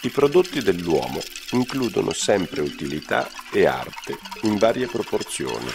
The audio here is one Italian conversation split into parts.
I prodotti dell'uomo includono sempre utilità e arte in varie proporzioni.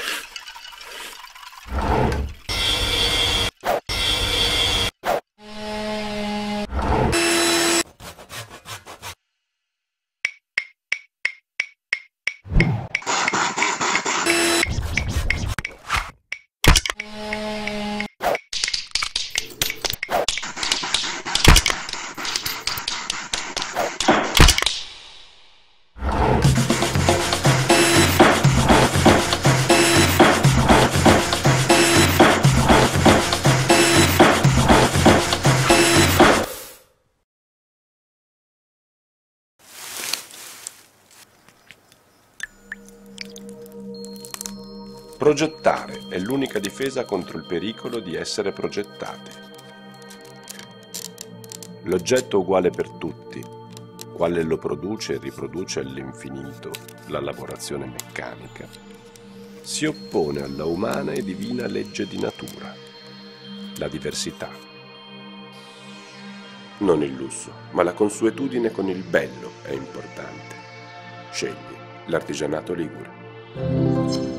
Progettare è l'unica difesa contro il pericolo di essere progettati. L'oggetto uguale per tutti, quale lo produce e riproduce all'infinito la lavorazione meccanica, si oppone alla umana e divina legge di natura, la diversità. Non il lusso, ma la consuetudine con il bello è importante. Scegli l'artigianato ligure.